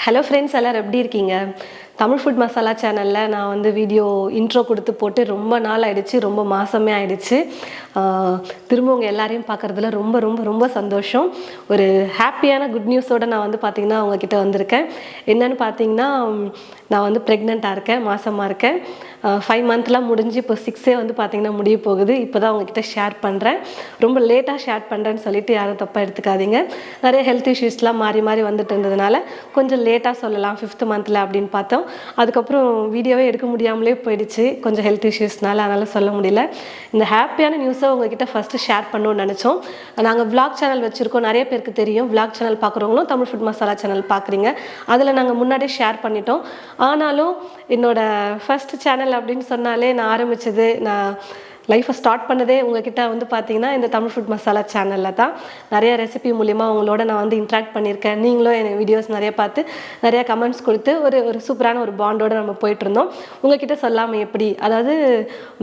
Hello friends, எல்லோரும் எப்படி இருக்கீங்க? தமிழ் ஃபுட் மசாலா சேனலில் நான் வந்து வீடியோ இன்ட்ரோ கொடுத்து போட்டு ரொம்ப நாள் ஆகிடுச்சு, ரொம்ப மாதமே ஆகிடுச்சு. திரும்ப உங்கள் எல்லாரையும் பார்க்குறதுல ரொம்ப ரொம்ப ரொம்ப சந்தோஷம். ஒரு ஹாப்பியான குட் நியூஸோடு நான் வந்து பார்த்திங்கன்னா உங்ககிட்ட வந்திருக்கேன். என்னென்னு பார்த்தீங்கன்னா, நான் வந்து ப்ரெக்னெண்ட்டாக இருக்கேன், மாதமாக இருக்கேன். 5 மந்த்லாம் முடிஞ்சு இப்போ 6 வந்து பார்த்திங்கன்னா முடிய போகுது. இப்போ தான் உங்ககிட்ட ஷேர் பண்ணுறேன். ரொம்ப லேட்டாக ஷேர் பண்ணுறேன்னு சொல்லிட்டு யாரும் தப்பாக எடுத்துக்காதீங்க. நிறைய ஹெல்த் இஷ்யூஸ்லாம் மாறி மாறி வந்துட்டு இருந்ததுனால கொஞ்சம் லேட்டாக சொல்லலாம் 5th மந்தில் அப்படின்னு பார்த்தோம். அதுக்கப்புறம் வீடியோவே எடுக்க முடியாமலே போயிடுச்சு, கொஞ்சம் ஹெல்த் இஷ்யூஸ்னால. அதனால் சொல்ல முடியல. இந்த ஹாப்பியான நியூஸை உங்ககிட்ட ஃபஸ்ட்டு ஷேர் பண்ணணும்னு நினச்சோம். நாங்கள் விளாக் சேனல் வச்சுருக்கோம், நிறைய பேருக்கு தெரியும். விளாக் சேனல் பார்க்குறவங்களும் தமிழ் ஃபுட் மசாலா சேனல் பார்க்குறீங்க. அதில் நாங்கள் முன்னாடியே ஷேர் பண்ணிட்டோம். ஆனாலும் என்னோடய ஃபஸ்ட் சேனல் அப்படின்னு சொன்னாலே நான் ஆரம்பித்தது, நான் லைஃப்பை ஸ்டார்ட் பண்ணதே உங்ககிட்ட வந்து பார்த்தீங்கன்னா இந்த தமிழ் ஃபுட் மசாலா சேனலில் தான். நிறைய ரெசிபி மூலிமா உங்களோட நான் வந்து இன்ட்ராக்ட் பண்ணியிருக்கேன். நீங்களும் என் வீடியோஸ் நிறைய பார்த்து நிறைய கமெண்ட்ஸ் கொடுத்து ஒரு சூப்பரான ஒரு பாண்டோடு நம்ம போயிட்டுருந்தோம். உங்ககிட்ட சொல்லாமல் எப்படி, அதாவது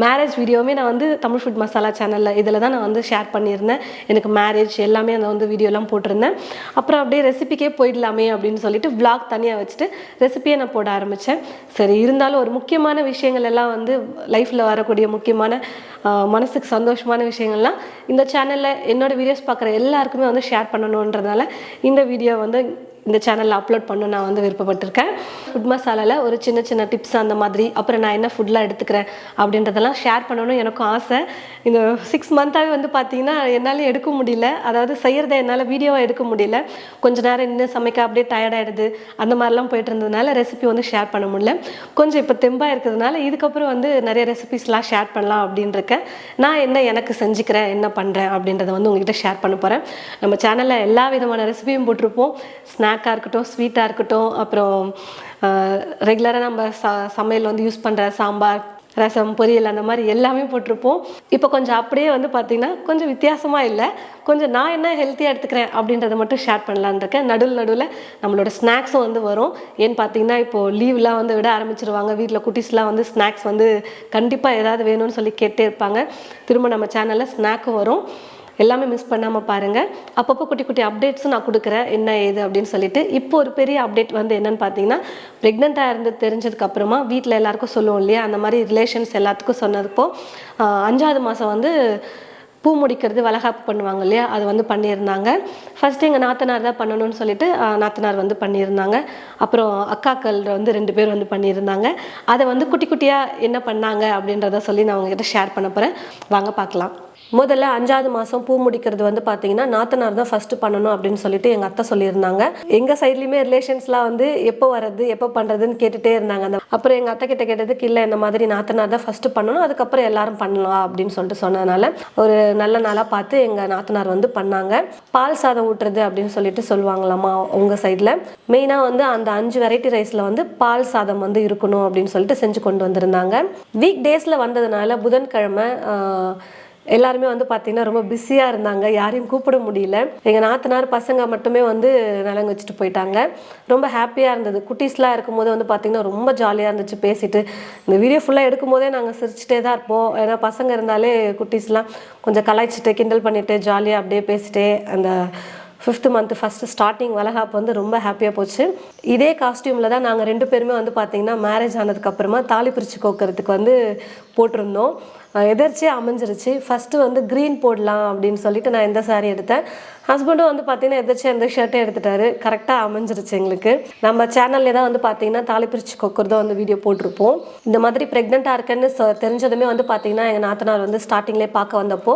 மேரேஜ் வீடியோவுமே நான் வந்து தமிழ் ஃபுட் மசாலா சேனலில் இதில் தான் நான் வந்து ஷேர் பண்ணியிருந்தேன். எனக்கு மேரேஜ் எல்லாமே அந்த வந்து வீடியோலாம் போட்டிருந்தேன். அப்புறம் அப்படியே ரெசிபிக்கே போயிடலாமே அப்படின்னு சொல்லிட்டு விளாக் தனியாக வச்சுட்டு ரெசிபியை நான் போட ஆரம்பித்தேன். சரி, இருந்தாலும் ஒரு முக்கியமான விஷயங்கள் எல்லாம் வந்து லைஃப்பில் வரக்கூடிய முக்கியமான மனசுக்கு சந்தோஷமான விஷயங்கள்லாம் இந்த சேனலில் என்னோடய வீடியோஸ் பார்க்குற எல்லாருக்குமே வந்து ஷேர் பண்ணணுன்றதுனால இந்த வீடியோ வந்து இந்த சேனலில் அப்லோட் பண்ண நான் வந்து விருப்பப்பட்டிருக்கேன். ஃபுட் மசாலாவில் ஒரு சின்ன சின்ன டிப்ஸ் அந்த மாதிரி, அப்புறம் நான் என்ன ஃபுட்லாம் எடுத்துக்கிறேன் அப்படின்றதெல்லாம் ஷேர் பண்ணணும்னு எனக்கும் ஆசை. இந்த 6 மந்த்தாகவே வந்து பார்த்திங்கன்னா என்னால் எடுக்க முடியல, அதாவது செய்கிறத என்னால் வீடியோவாக எடுக்க முடியல. கொஞ்சம் நேரம் நின்று சமைக்க அப்படியே டயர்டாகிடுது, அந்த மாதிரிலாம் போயிட்டு இருந்ததுனால ரெசிபி வந்து ஷேர் பண்ண முடியல. கொஞ்சம் இப்போ தெம்பாக இருக்கிறதுனால இதுக்கப்புறம் வந்து நிறைய ரெசிபிஸ்லாம் ஷேர் பண்ணலாம் அப்படின்னு இருக்கேன். நான் என்ன எனக்கு செஞ்சுக்கிறேன், என்ன பண்ணுறேன் அப்படின்றத வந்து உங்கள்கிட்ட ஷேர் பண்ண போகிறேன். நம்ம சேனலில் எல்லா விதமான ரெசிபியும் போட்டிருப்போம். ஸ்நாக்காக இருக்கட்டும், ஸ்வீட்டாக இருக்கட்டும், அப்புறம் ரெகுலராக நம்ம சமையல் வந்து யூஸ் பண்ணுற சாம்பார், ரசம், பொரியல் அந்த மாதிரி எல்லாமே போட்டிருப்போம். இப்போ கொஞ்சம் அப்படியே வந்து பார்த்திங்கன்னா கொஞ்சம் வித்தியாசமாக இல்லை, கொஞ்சம் நான் என்ன ஹெல்த்தியாக எடுத்துக்கிறேன் அப்படின்றத மட்டும் ஷேர் பண்ணலான்னு இருக்கேன். நடுவில் நம்மளோட ஸ்நாக்ஸும் வந்து வரும். ஏன்னு பார்த்தீங்கன்னா இப்போது லீவ்லாம் வந்து விட ஆரம்பிச்சிருவாங்க. வீட்டில் குட்டீஸ்லாம் வந்து ஸ்நாக்ஸ் வந்து கண்டிப்பாக ஏதாவது வேணும்னு சொல்லி கேட்டே இருப்பாங்க. திரும்ப நம்ம சேனலில் ஸ்நாக்கும் வரும். எல்லாமே மிஸ் பண்ணாமல் பாருங்கள். அப்பப்போ குட்டி குட்டி அப்டேட்ஸும் நான் கொடுக்குறேன், என்ன ஏது அப்படின்னு சொல்லிட்டு. இப்போ ஒரு பெரிய அப்டேட் வந்து என்னென்னு பார்த்தீங்கன்னா, ப்ரெக்னெண்ட்டாக இருந்து தெரிஞ்சதுக்கப்புறமா வீட்டில் எல்லாருக்கும் சொல்லுவோம் இல்லையா, அந்த மாதிரி ரிலேஷன்ஸ் எல்லாத்துக்கும் சொன்னதுப்போ 5வது மாதம் வந்து பூ முடிக்கிறது, வளகாப்பு பண்ணுவாங்க இல்லையா, அது வந்து பண்ணியிருந்தாங்க. ஃபஸ்ட்டு எங்கள் நாத்தனார் தான் பண்ணணும்னு சொல்லிட்டு நாத்தனார் வந்து பண்ணியிருந்தாங்க. அப்புறம் அக்காக்கள் வந்து 2 பேர் வந்து பண்ணியிருந்தாங்க. அதை வந்து குட்டி குட்டியாக என்ன பண்ணாங்க அப்படின்றத சொல்லி நான் உங்ககிட்ட ஷேர் பண்ண போகிறேன். வாங்க பார்க்கலாம். முதல்ல 5வது மாதம் பூ முடிக்கிறது வந்து பார்த்தீங்கன்னா நாத்தனார் தான் ஃபஸ்ட்டு பண்ணணும் அப்படின்னு சொல்லிட்டு எங்கள் அத்தை சொல்லியிருந்தாங்க. எங்கள் சைட்லேயுமே ரிலேஷன்ஸ்லாம் வந்து எப்போ வர்றது எப்போ பண்ணுறதுன்னு கேட்டுகிட்டே இருந்தாங்க. அப்புறம் எங்கள் அத்தை கிட்ட கேட்டதுக்கு இல்லை, இந்த மாதிரி நாத்தனார் தான் ஃபஸ்ட்டு பண்ணணும், அதுக்கப்புறம் எல்லாரும் பண்ணலாம் அப்படின்னு சொல்லிட்டு சொன்னதுனால ஒரு நல்ல நாளாக பார்த்து எங்கள் நாத்தனார் வந்து பண்ணாங்க. பால் சாதம் ஊட்டுறது அப்படின்னு சொல்லிட்டு சொல்லுவாங்களாம்மா உங்கள் சைடில். மெயினாக வந்து அந்த 5 வெரைட்டி ரைஸில் வந்து பால் சாதம் வந்து இருக்கணும் அப்படின்னு சொல்லிட்டு செஞ்சு கொண்டு வந்திருந்தாங்க. வீக் டேஸில் வந்ததுனால புதன்கிழமை எல்லாருமே வந்து பார்த்திங்கன்னா ரொம்ப பிஸியாக இருந்தாங்க, யாரையும் கூப்பிட முடியல. எங்கள் நாத்தனார் பசங்க மட்டுமே வந்து நலங்கு வச்சுட்டு போயிட்டாங்க. ரொம்ப ஹாப்பியாக இருந்தது. குட்டீஸ்லாம் இருக்கும்போது வந்து பார்த்திங்கன்னா ரொம்ப ஜாலியாக இருந்துச்சு பேசிட்டு. இந்த வீடியோ ஃபுல்லாக எடுக்கும் போதே நாங்கள் சிரிச்சிட்டே தான் இருப்போம். ஏன்னா பசங்க இருந்தாலே குட்டீஸ்லாம் கொஞ்சம் கலாய்ச்சிட்டு கிண்டல் பண்ணிவிட்டு ஜாலியாக அப்படியே பேசிட்டே அந்த 5th மந்த் ஃபஸ்ட்டு ஸ்டார்டிங் வளகாப்பு வந்து ரொம்ப ஹாப்பியாக போச்சு. இதே காஸ்டியூமில் தான் நாங்கள் 2 பேருமே வந்து பார்த்திங்கன்னா மேரேஜ் ஆனதுக்கப்புறமா தாலி பிரித்து கோக்கிறதுக்கு வந்து போட்டிருந்தோம். எதர்ச்சியாக அமைஞ்சிருச்சு. ஃபஸ்ட்டு வந்து க்ரீன் போடலாம் அப்படின்னு சொல்லிட்டு நான் இந்த சாரீ எடுத்தேன். ஹஸ்பண்டும் வந்து பார்த்திங்கன்னா எதாச்சும் எந்த ஷர்ட்டே எடுத்துட்டாரு. கரெக்டாக அமைஞ்சிருச்சு எங்களுக்கு. நம்ம சேனல்லே தான் வந்து பார்த்திங்கன்னா தாலி பிரித்து கொக்கிறதோ வந்து வீடியோ போட்டிருப்போம். இந்த மாதிரி ப்ரெக்னெண்ட்டாக இருக்கேன்னு தெரிஞ்சதுமே வந்து பார்த்திங்கன்னா எங்கள் நாத்தனார் வந்து ஸ்டார்டிங்லேயே பார்க்க வந்தப்போ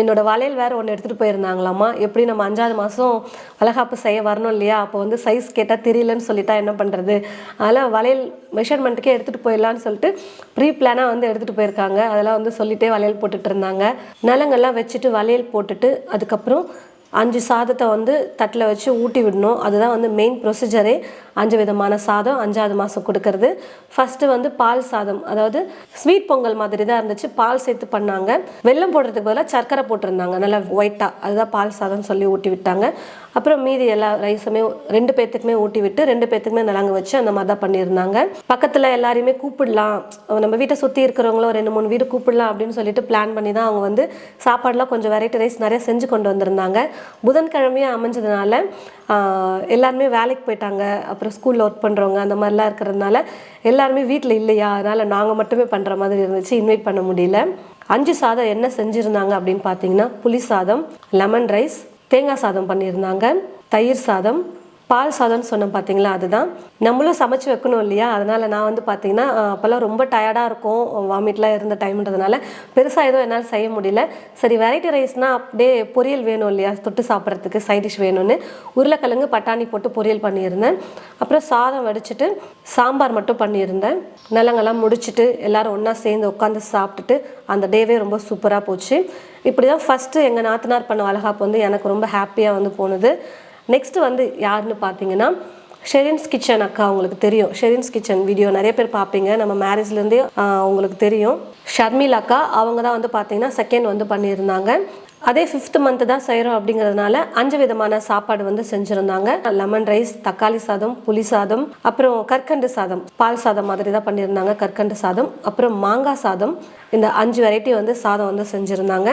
என்னோடய வளையல் வேறு ஒன்று எடுத்துகிட்டு போயிருந்தாங்களாம்மா. எப்படி நம்ம 5வது மாதம் வளகாப்பு செய்ய வரணும் இல்லையா, அப்போ வந்து சைஸ் கேட்டால் தெரியலன்னு சொல்லிட்டா என்ன பண்ணுறது, அதெல்லாம் வளையல் மெஷர்மெண்ட்டுக்கே எடுத்துகிட்டு போயிடலான்னு சொல்லிட்டு ப்ரீ பிளானாக வந்து எடுத்துகிட்டு போயிருக்காங்க. அதெல்லாம் வந்து சொல்லிகிட்டே வளையல் போட்டுட்டு இருந்தாங்க. நலங்கெல்லாம் வச்சுட்டு வளையல் போட்டுட்டு அதுக்கப்புறம் 5 சாதத்தை வந்து தட்டில் வச்சு ஊட்டி விடணும். அதுதான் வந்து மெயின் ப்ரொசீஜரே. 5 விதமான சாதம் 5வது மாதம் கொடுக்கறது. ஃபஸ்ட்டு வந்து பால் சாதம், அதாவது ஸ்வீட் பொங்கல் மாதிரி தான் இருந்துச்சு, பால் சேர்த்து பண்ணாங்க. வெல்லம் போடுறதுக்கு பதிலாக சர்க்கரை போட்டிருந்தாங்க, நல்லா ஒயிட்டாக. அதுதான் பால் சாதம்னு சொல்லி ஊட்டி விட்டாங்க. அப்புறம் மீதி எல்லா ரைஸுமே 2 பேர்த்துக்குமே ஊட்டி விட்டு 2 பேர்த்துக்குமே நலங்கு வச்சு அந்த மாதிரி தான் பண்ணியிருந்தாங்க. பக்கத்தில் எல்லாரையுமே கூப்பிடலாம், நம்ம வீட்டை சுற்றி இருக்கிறவங்களும் 2-3 வீடு கூப்பிடலாம் அப்படின்னு சொல்லிட்டு பிளான் பண்ணி தான் அவங்க வந்து சாப்பாடெலாம் கொஞ்சம் வெரைட்டி ரைஸ் நிறைய செஞ்சு கொண்டு வந்திருந்தாங்க. புதன்கிழமையாக அமைஞ்சதுனால எல்லாருமே வேலைக்கு போயிட்டாங்க, அப்புறம் ஸ்கூலில் ஒர்க் பண்ணுறவங்க அந்த மாதிரிலாம் இருக்கிறதுனால எல்லாருமே வீட்டில் இல்லையா, அதனால் நாங்கள் மட்டுமே பண்ணுற மாதிரி இருந்துச்சு, இன்வைட் பண்ண முடியல. 5 சாதம் என்ன செஞ்சுருந்தாங்க அப்படின்னு பார்த்தீங்கன்னா, புளி சாதம், லெமன் ரைஸ், தேங்காய் சாதம் பண்ணியிருந்தாங்க, தயிர் சாதம், பால் சாதம்னு சொன்னோம் பார்த்தீங்களா, அதுதான். நம்மளும் சமைச்சு வைக்கணும் இல்லையா, அதனால் நான் வந்து பார்த்தீங்கன்னா அப்போல்லாம் ரொம்ப டயர்டாக இருக்கும், வாமிட்லாம் இருந்த டைம்ன்றதுனால பெருசாக எதுவும் என்னால் செய்ய முடியல. சரி வெரைட்டி ரைஸ்னால் அப்படியே பொரியல் வேணும் இல்லையா, தொட்டு சாப்பிட்றதுக்கு சைட் டிஷ் வேணும்னு உருளைக்கிழங்கு பட்டாணி போட்டு பொரியல் பண்ணியிருந்தேன். அப்புறம் சாதம் வடிச்சிட்டு சாம்பார் மட்டும் பண்ணியிருந்தேன். நலங்கெல்லாம் முடிச்சுட்டு எல்லோரும் ஒன்றா சேர்ந்து உட்காந்து சாப்பிட்டுட்டு அந்த டேவே ரொம்ப சூப்பராக போச்சு. இப்படி தான் ஃபஸ்ட்டு எங்கள் நாத்தனார் பண்ண வளகாப்பு வந்து எனக்கு ரொம்ப ஹாப்பியாக வந்து போனது. நெக்ஸ்ட்டு வந்து யாருன்னு பார்த்தீங்கன்னா, ஷெரின்ஸ் கிச்சன் அக்கா, உங்களுக்கு தெரியும். ஷெரின்ஸ் கிச்சன் வீடியோ நிறைய பேர் பார்ப்பீங்க, நம்ம மேரேஜ்லேருந்தே உங்களுக்கு தெரியும். ஷர்மிளா அக்கா அவங்க தான் வந்து பார்த்தீங்கன்னா செகண்ட் வந்து பண்ணியிருந்தாங்க. அதே 5th மந்த்து தான் செய்கிறோம் அப்படிங்கிறதுனால 5 விதமான சாப்பாடு வந்து செஞ்சுருந்தாங்க. லெமன் ரைஸ், தக்காளி சாதம், புளி சாதம், அப்புறம் கற்கண்டு சாதம், பால் சாதம் மாதிரி தான் பண்ணியிருந்தாங்க. கற்கண்டு சாதம், அப்புறம் மாங்காய் சாதம், இந்த 5 வெரைட்டி வந்து சாதம் வந்து செஞ்சுருந்தாங்க.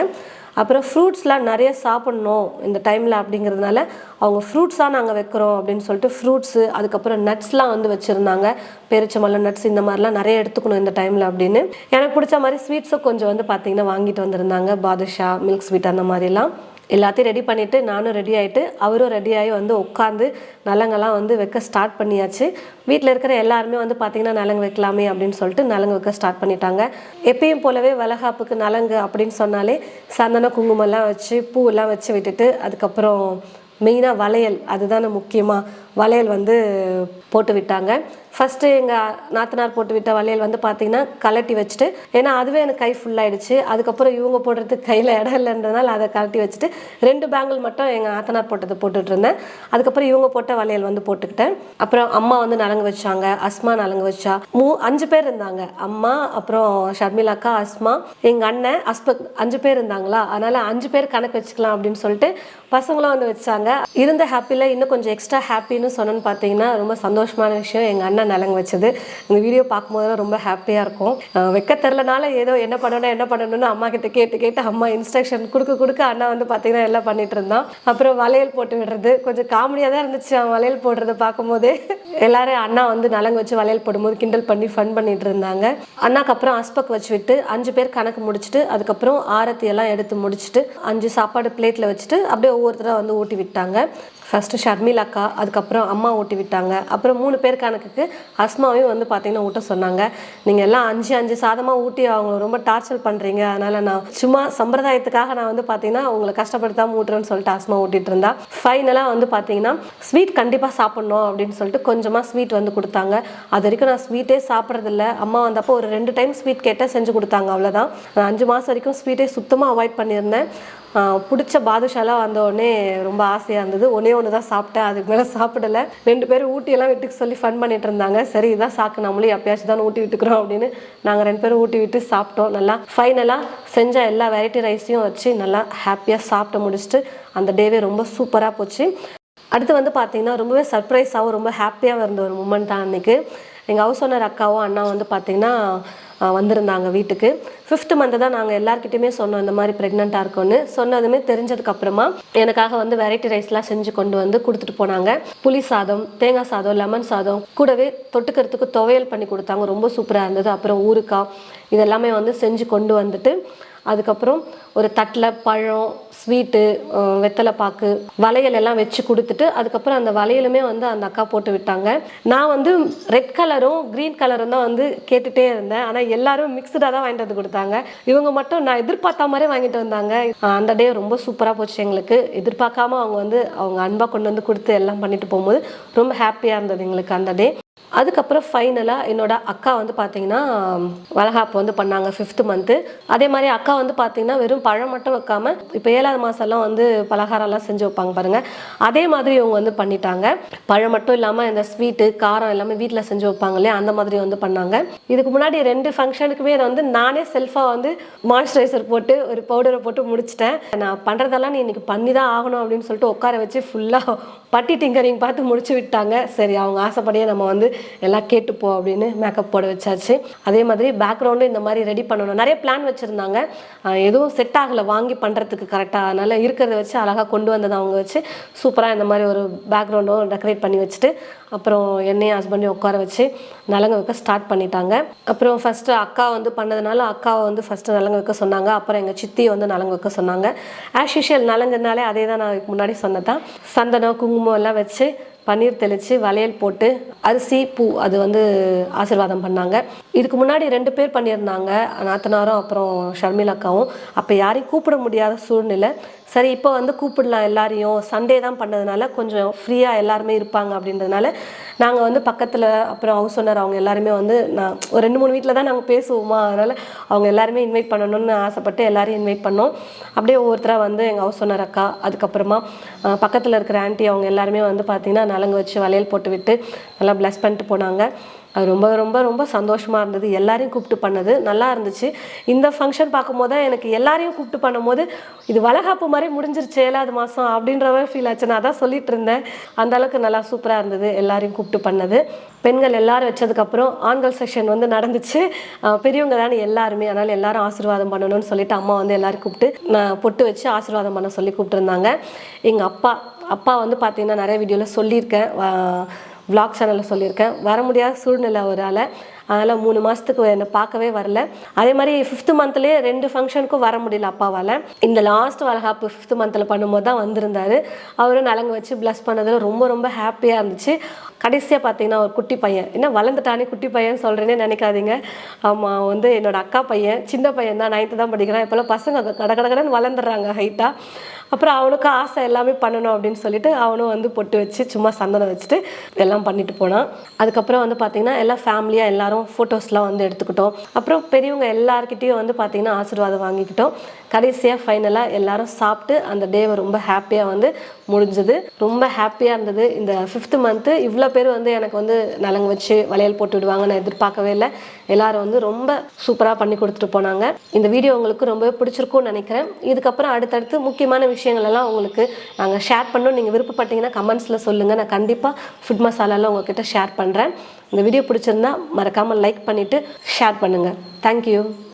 அப்புறம் ஃப்ரூட்ஸ்லாம் நிறைய சாப்பிட்ணும் இந்த டைமில் அப்படிங்கிறதுனால அவங்க ஃப்ரூட்ஸாக நாங்கள் வைக்கிறோம் அப்படின்னு சொல்லிட்டு ஃப்ரூட்ஸு, அதுக்கப்புறம் நட்ஸ்லாம் வந்து வச்சுருந்தாங்க. பேரிச்சம்பழம் நட்ஸ் இந்த மாதிரிலாம் நிறைய எடுத்துக்கணும் இந்த டைமில் அப்படின்னு. எனக்கு பிடிச்ச மாதிரி ஸ்வீட்ஸும் கொஞ்சம் வந்து பார்த்திங்கன்னா வாங்கிட்டு வந்திருந்தாங்க. பாதுஷா, மில்க் ஸ்வீட் அந்த மாதிரிலாம் எல்லாத்தையும் ரெடி பண்ணிவிட்டு நானும் ரெடி ஆகிட்டு அவரும் ரெடியாகி வந்து உட்காந்து நலங்கெல்லாம் வந்து வைக்க ஸ்டார்ட் பண்ணியாச்சு. வீட்டில் இருக்கிற எல்லாருமே வந்து பார்த்திங்கன்னா நலங்கு வைக்கலாமே அப்படின்னு சொல்லிட்டு நலங்கு வைக்க ஸ்டார்ட் பண்ணிட்டாங்க. எப்பயும் போலவே வளகாப்புக்கு நலங்கு அப்படின்னு சொன்னாலே சந்தன குங்குமம்லாம் வச்சு பூவெல்லாம் வச்சு விட்டுட்டு அதுக்கப்புறம் மெயினாக வளையல், அதுதானே முக்கியமாக வளையல் வந்து போட்டு விட்டாங்க. ஃபஸ்ட்டு எங்கள் நாத்தனார் போட்டு விட்ட வளையல் வந்து பார்த்திங்கன்னா கலட்டி வச்சுட்டு, ஏன்னா அதுவே எனக்கு கை ஃபுல்லாகிடுச்சு. அதுக்கப்புறம் இவங்க போடுறதுக்கு கையில் இடம் இல்லைன்றதுனால அதை கலட்டி வச்சுட்டு 2 பேங்கிள் மட்டும் எங்கள் நாத்தனார் போட்டதை போட்டுட்டு இருந்தேன். அதுக்கப்புறம் இவங்க போட்ட வளையல் வந்து போட்டுக்கிட்டேன். அப்புறம் அம்மா வந்து நலங்கு வச்சாங்க, அஸ்மா நலங்கு வச்சா. 5 பேர் இருந்தாங்க, அம்மா, அப்புறம் ஷர்மிளா அக்கா, அஸ்மா, எங்கள் அண்ணன், அஸ்பக், 5 பேர் இருந்தாங்களா, அதனால் 5 பேர் கணக்கு வச்சுக்கலாம் அப்படின்னு சொல்லிட்டு பசங்களும் வந்து வச்சாங்க. இருந்த ஹாப்பியில் இன்னும் கொஞ்சம் எக்ஸ்ட்ரா ஹாப்பின்னு சொன்னேன்னு பார்த்தீங்கன்னா ரொம்ப சந்தோஷமான விஷயம் எங்கள் அண்ணன் நலங்கு வச்சது. இந்த வீடியோ பார்க்கும்போது ரொம்ப ஹாப்பியாக இருக்கும். வைக்க தெரிலனால ஏதோ என்ன பண்ணணும்னு அம்மா கிட்ட கேட்டு அம்மா இன்ஸ்ட்ரக்ஷன் கொடுக்க அண்ணா வந்து பார்த்தீங்கன்னா எல்லாம் பண்ணிட்டு இருந்தான். அப்புறம் வளையல் போட்டு விடுறது கொஞ்சம் காமெடியாக தான் இருந்துச்சு. அவன் வளையல் போடுறத பார்க்கும்போதே எல்லாரும் அண்ணா வந்து நலங்கு வச்சு வளையல் போடும்போது கிண்டல் பண்ணி ஃபன் பண்ணிட்டு இருந்தாங்க. அண்ணாக்கு அப்புறம் அஸ்பக் வச்சு விட்டு 5 பேர் கணக்கு முடிச்சுட்டு அதுக்கப்புறம் ஆரத்தி எல்லாம் எடுத்து முடிச்சுட்டு 5 சாப்பாடு பிளேட்டில் வச்சுட்டு அப்படியே ஒவ்வொருத்தராக வந்து ஊட்டி விட்டாங்க. ஃபஸ்ட்டு ஷர்மிளா அக்கா, அதுக்கப்புறம் அம்மா ஊட்டி விட்டாங்க. அப்புறம் 3 பேர் கணக்குக்கு அஸ்மாவையும் வந்து பார்த்திங்கன்னா ஊட்ட சொன்னாங்க. நீங்கள் எல்லாம் 5 சாதமாக ஊட்டி அவங்கள ரொம்ப டார்ச்சர் பண்ணுறீங்க, அதனால் நான் சும்மா சம்பிரதாயத்துக்காக நான் வந்து பார்த்திங்கன்னா உங்களை கஷ்டப்படுத்தாமல் ஊட்டுறேன்னு சொல்லிட்டு அஸ்மா ஊட்டிகிட்டு இருந்தா. ஃபைனலாக வந்து பார்த்திங்கன்னா ஸ்வீட் கண்டிப்பாக சாப்பிட்ணும் அப்படின்னு சொல்லிட்டு கொஞ்சமாக ஸ்வீட் வந்து கொடுத்தாங்க. அது வரைக்கும் நான் ஸ்வீட்டே சாப்பிட்றதில்ல. அம்மா வந்தப்போ ஒரு 2 டைம் ஸ்வீட் கேட்டால் செஞ்சு கொடுத்தாங்க, அவ்வளோதான். நான் 5 மாதம் வரைக்கும் ஸ்வீட்டே சுத்தமாக அவாய்ட் பண்ணியிருந்தேன். பிடிச்ச பாதுஷாலாம் வந்தோடனே ரொம்ப ஆசையாக இருந்தது. ஒன்று தான் சாப்பிட்டேன், அதுக்கு மேலே சாப்பிடலை. 2 பேரும் ஊட்டியெல்லாம் விட்டுக்கு சொல்லி ஃபன் பண்ணிட்டு இருந்தாங்க. சரி இதான் சாக்கு, நம்மளும் எப்பயாச்சும் தான் ஊட்டி விட்டுக்கிறோம் அப்படின்னு நாங்கள் 2 பேரும் ஊட்டி விட்டு சாப்பிட்டோம். நல்லா ஃபைனலாக செஞ்ச எல்லா வெரைட்டி ரைஸையும் வச்சு நல்லா ஹாப்பியாக சாப்பிட்டு முடிச்சுட்டு அந்த டேவே ரொம்ப சூப்பராக போச்சு. அடுத்து வந்து பார்த்திங்கன்னா ரொம்பவே சர்ப்ரைஸாகவும் ரொம்ப ஹாப்பியாக இருந்த ஒரு மூமெண்ட் தான் அன்றைக்கி. எங்கள் ஹவுஸ் ஓனர் அக்காவும் அண்ணாவும் வந்து பார்த்திங்கன்னா வந்திருந்தாங்க வீட்டுக்கு. 5th மந்த்து தான் நாங்கள் எல்லாருக்கிட்டையுமே சொன்னோம் இந்த மாதிரி ப்ரெக்னெண்ட்டாக இருக்கோன்னு. சொன்னதுமே தெரிஞ்சதுக்கப்புறமா எனக்காக வந்து வெரைட்டி ரைஸ்லாம் செஞ்சு கொண்டு வந்து கொடுத்துட்டு போனாங்க. புளி சாதம், தேங்காய் சாதம், லெமன் சாதம், கூடவே தொட்டுக்கிறதுக்கு துவையல் பண்ணி கொடுத்தாங்க, ரொம்ப சூப்பராக இருந்தது. அப்புறம் ஊறுக்காய் இதெல்லாமே வந்து செஞ்சு கொண்டு வந்துட்டு அதுக்கப்புறம் ஒரு தட்டில் பழம், ஸ்வீட்டு, வெத்தலை பாக்கு, வளையல் எல்லாம் வச்சு கொடுத்துட்டு அதுக்கப்புறம் அந்த வளையலுமே வந்து அந்த அக்கா போட்டு விட்டாங்க. நான் வந்து ரெட் கலரும் க்ரீன் கலரும் தான் வந்து கேட்டுகிட்டே இருந்தேன். ஆனால் எல்லாரும் மிக்சடாக தான் வாங்கிட்டு வந்து கொடுத்தாங்க. இவங்க மட்டும் நான் எதிர்பார்த்த மாதிரி வாங்கிட்டு வந்தாங்க. அந்த டே ரொம்ப சூப்பராக போச்சு எங்களுக்கு. எதிர்பார்க்காம அவங்க வந்து அவங்க அன்பாக கொண்டு வந்து கொடுத்து எல்லாம் பண்ணிட்டு போகும்போது ரொம்ப ஹாப்பியாக இருந்தது எங்களுக்கு அந்த டே. அதுக்கப்புறம் ஃபைனலாக என்னோட அக்கா வந்து பார்த்தீங்கன்னா வளகாப்பு வந்து பண்ணாங்க 5th மந்த்து. அதே மாதிரி அக்கா வந்து பார்த்தீங்கன்னா வெறும் பழம் மட்டும் வைக்காமல் இப்போ 7வது மாதம்லாம் வந்து பலகாரம்லாம் செஞ்சு வைப்பாங்க பாருங்கள், அதே மாதிரி இவங்க வந்து பண்ணிட்டாங்க. பழம் மட்டும் இல்லாமல் இந்த ஸ்வீட்டு காரம் எல்லாமே வீட்டில் செஞ்சு வைப்பாங்க இல்லையா, அந்த மாதிரி வந்து பண்ணாங்க. இதுக்கு முன்னாடி 2 ஃபங்க்ஷனுக்குமே வந்து நானே செல்ஃபாக வந்து மாய்ஸ்சரைசர் போட்டு ஒரு பவுடரை போட்டு முடிச்சிட்டேன். நான் பண்ணுறதெல்லாம் நீ இன்னைக்கு பண்ணி தான் ஆகணும் அப்படின்னு சொல்லிட்டு உட்கார வச்சு ஃபுல்லாக பட்டி டிங்கரிங் பார்த்து முடிச்சு விட்டாங்க. சரி, அவங்க ஆசைப்படியே நம்ம வந்து எல்லாம் கேட்டுப்போம் அப்படின்னு மேக்கப் போட வச்சாச்சு. அதே மாதிரி பேக்ரவுண்டு இந்த மாதிரி ரெடி பண்ணணும், நிறைய பிளான் வச்சுருந்தாங்க. எதுவும் செட் ஆகலை வாங்கி பண்ணுறதுக்கு கரெக்டாக, அதனால் இருக்கிறத வச்சு அழகாக கொண்டு வந்ததை அவங்க வச்சு சூப்பராக இந்த மாதிரி ஒரு பேக்ரவுண்டும் டெக்கரேட் பண்ணி வச்சுட்டு அப்புறம் என்னையும் ஹஸ்பண்டையும் உட்கார வச்சு நலங்கு வைக்க ஸ்டார்ட் பண்ணிட்டாங்க. அப்புறம் ஃபஸ்ட்டு அக்கா வந்து பண்ணதுனால அக்காவை வந்து ஃபஸ்ட்டு நலங்கு வைக்க சொன்னாங்க. அப்புறம் எங்கள் சித்தியை வந்து நலங்கு வைக்க சொன்னாங்க. ஆஸ் யூஷுவல் நலங்குனாலே அதே தான் நான் முன்னாடி சொன்னதான். சந்தனம் குங்குமம் எல்லாம் வச்சு பன்னீர் தெளித்து வளையல் போட்டு அரிசி பூ அது வந்து ஆசீர்வாதம் பண்ணாங்க. இதுக்கு முன்னாடி 2 பேர் பண்ணியிருந்தாங்க, நாத்தனாரும் அப்புறம் ஷர்மிளா அக்காவும். அப்போ யாரையும் கூப்பிட முடியாத சூழ்நிலை. சரி, இப்போ வந்து கூப்பிடலாம் எல்லாரையும், சண்டே தான் பண்ணதுனால கொஞ்சம் ஃப்ரீயாக எல்லாருமே இருப்பாங்க அப்படின்றதுனால நாங்கள் வந்து பக்கத்தில் அப்புறம் ஹவுஸ் ஓனர் அவங்க எல்லாருமே வந்து நான் ஒரு 2-3 வீட்டில் தான் நாங்கள் பேசுவோமா, அதனால் அவங்க எல்லாருமே இன்வைட் பண்ணணும்னு ஆசைப்பட்டு எல்லாரையும் இன்வைட் பண்ணோம். அப்படியே ஒவ்வொருத்தராக வந்து எங்கள் ஹவுஸ் ஓனர் அக்கா, அதுக்கப்புறமா பக்கத்தில் இருக்கிற ஆண்டி அவங்க எல்லாருமே வந்து பார்த்திங்கன்னா நலங்கு வச்சு வளையல் போட்டு விட்டு நல்லா ப்ளஸ் பண்ணிட்டு போனாங்க. அது ரொம்ப ரொம்ப ரொம்ப சந்தோஷமாக இருந்தது. எல்லாரையும் கூப்பிட்டு பண்ணது நல்லா இருந்துச்சு. இந்த ஃபங்க்ஷன் பார்க்கும்போது தான் எனக்கு எல்லாரையும் கூப்பிட்டு பண்ணும்போது இது வளகாப்பு மாதிரி முடிஞ்சிருச்சு 7வது மாதம் அப்படின்ற மாதிரி ஃபீல் ஆச்சு. நான் அதான் சொல்லிட்டு இருந்தேன். அந்த அளவுக்கு நல்லா சூப்பராக இருந்தது எல்லாரையும் கூப்பிட்டு பண்ணது. பெண்கள் எல்லாரும் வச்சதுக்கப்புறம் ஆண்கள் செக்ஷன் வந்து நடந்துச்சு. பெரியவங்க தானே எல்லாருமே, அதனால் எல்லாரும் ஆசீர்வாதம் பண்ணணும்னு சொல்லிட்டு அம்மா வந்து எல்லாரும் கூப்பிட்டு நான் பொட்டு வச்சு ஆசீர்வாதம் பண்ண சொல்லி கூப்பிட்டுருந்தாங்க. எங்கள் அப்பா வந்து பார்த்திங்கன்னா நிறைய வீடியோவில் சொல்லியிருக்கேன், விளாக் சேனலில் சொல்லியிருக்கேன், வர முடியாத சூழ்நிலை அவரால். அதனால் 3 மாதத்துக்கு என்னை பார்க்கவே வரல. அதே மாதிரி 5th மந்த்லேயே 2 ஃபங்க்ஷனுக்கும் வர முடியல அப்பாவால். இந்த லாஸ்ட் வளகாப்பு 5th மந்தில் பண்ணும்போது தான் வந்திருந்தார். அவரும் நலங்கு வச்சு ப்ளஸ் பண்ணதில் ரொம்ப ரொம்ப ஹாப்பியாக இருந்துச்சு. கடைசியாக பார்த்தீங்கன்னா ஒரு குட்டி பையன், என்ன வளர்ந்துட்டானே குட்டி பையன் சொல்கிறேன்னே நினைக்காதீங்க. ஆமாம், வந்து என்னோடய அக்கா பையன், சின்ன பையன் தான், 9th தான் படிக்கிறான். இப்போல்லாம் பசங்க கடகடன்னு வளர்ந்துடுறாங்க ஹைட்டாக. அப்புறம் அவனுக்கு ஆசை எல்லாமே பண்ணணும் அப்படின்னு சொல்லிட்டு அவனும் வந்து பொட்டு வச்சு சும்மா சந்தனம் வச்சுட்டு எல்லாம் பண்ணிட்டு போனான். அதுக்கப்புறம் வந்து பார்த்திங்கன்னா எல்லாம் ஃபேமிலியாக எல்லாரும் ஃபோட்டோஸ்லாம் வந்து எடுத்துக்கிட்டோம். அப்புறம் பெரியவங்க எல்லாருக்கிட்டேயும் வந்து பார்த்திங்கன்னா ஆசீர்வாதம் வாங்கிக்கிட்டோம். கடைசியாக ஃபைனலாக எல்லாரும் சாப்பிட்டு அந்த டேவை ரொம்ப ஹாப்பியாக வந்து முடிஞ்சது. ரொம்ப ஹாப்பியாக இருந்தது. இந்த 5th மந்த்து இவ்வளோ பேர் வந்து எனக்கு வந்து நலங்கு வச்சு வளையல் போட்டு விடுவாங்க நான் எதிர்பார்க்கவே இல்லை. எல்லோரும் வந்து ரொம்ப சூப்பராக பண்ணி கொடுத்துட்டு போனாங்க. இந்த வீடியோ உங்களுக்கு ரொம்ப பிடிச்சிருக்கும்னு நினைக்கிறேன். இதுக்கப்புறம் அடுத்தடுத்து முக்கியமான விஷயங்கள் எல்லாம் உங்களுக்கு நாங்கள் ஷேர் பண்ணோம். நீங்கள் விருப்பப்பட்டீங்கன்னா கமெண்ட்ஸில் சொல்லுங்கள். நான் கண்டிப்பாக ஃபுட் மசாலாலாம் உங்கள்கிட்ட ஷேர் பண்ணுறேன். இந்த வீடியோ பிடிச்சிருந்தா மறக்காமல் லைக் பண்ணிவிட்டு ஷேர் பண்ணுங்கள். தேங்க்யூ.